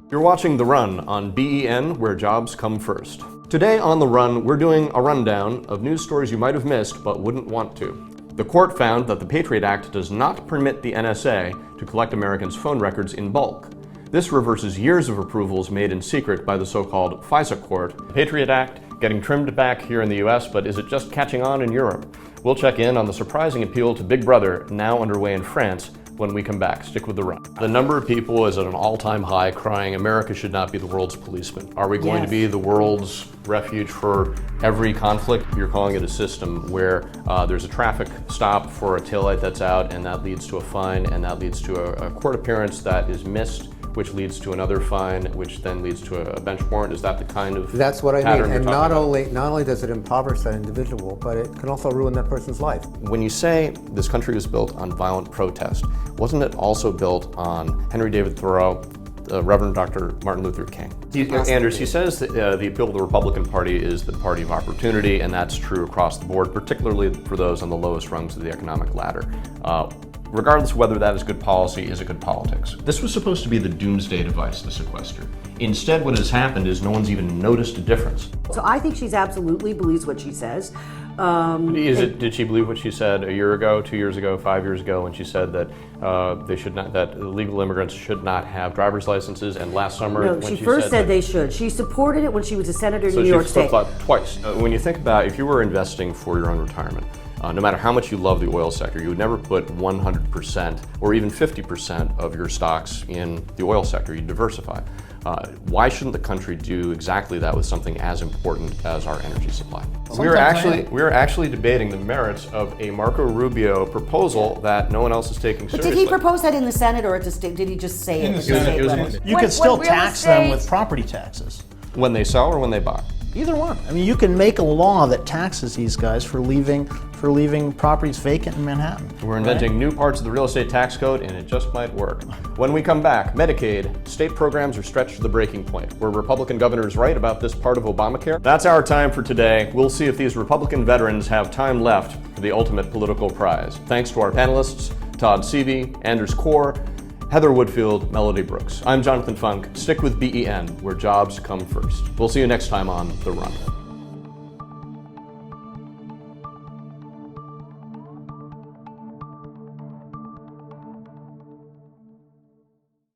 You're watching The Run on BEN, where jobs come first. Today on The Run, we're doing a rundown of news stories you might have missed but wouldn't want to. The court found that the Patriot Act does not permit the NSA to collect Americans' phone records in bulk. This reverses years of approvals made in secret by the so-called FISA court. The Patriot Act getting trimmed back here in the US, but is it just catching on in Europe? We'll check in on the surprising appeal to Big Brother now underway in France when we come back. Stick with The Run. The number of people is at an all-time high crying, America should not be the world's policeman. Are we going to be the world's refuge for every conflict? You're calling it a system where there's a traffic stop for a taillight that's out, and that leads to a fine, and that leads to a court appearance that is missed, which leads to another fine, which then leads to a bench warrant. Is that the kind of That's what I mean. And not about? only does it impoverish that individual, but it can also ruin that person's life. When you say this country was built on violent protest, wasn't it also built on Henry David Thoreau, Reverend Dr. Martin Luther King? Anders, he says that the appeal of the Republican Party is the party of opportunity, and that's true across the board, particularly for those on the lowest rungs of the economic ladder. Regardless of whether that is good policy, is it good politics? This was supposed to be the doomsday device, the sequester. Instead, what has happened is no one's even noticed a difference. So I think she's absolutely believes what she says. Did she believe what she said a year ago, 2 years ago, 5 years ago, when she said that that illegal immigrants should not have driver's licenses? And last summer, no, when she first said that, they should. She supported it when she was a senator in New York State. So she flip-flopped twice. When you think about if you were investing for your own retirement, no matter how much you love the oil sector, you would never put 100% or even 50% of your stocks in the oil sector. You diversify. Why shouldn't the country do exactly that with something as important as our energy supply? We are actually debating the merits of a Marco Rubio proposal that no one else is taking seriously. But did he propose that in the Senate, or at the state? Did he just say it? In the Senate. You could still tax them with property taxes. When they sell or when they buy? Either one. I mean, you can make a law that taxes these guys for leaving properties vacant in Manhattan. We're inventing new parts of the real estate tax code, and it just might work. When we come back, Medicaid, state programs are stretched to the breaking point. Were Republican governors right about this part of Obamacare? That's our time for today. We'll see if these Republican veterans have time left for the ultimate political prize. Thanks to our panelists, Todd Seavey, Anders Corr, Heather Woodfield, Melody Brooks. I'm Jonathan Funk. Stick with BEN, where jobs come first. We'll see you next time on The Run.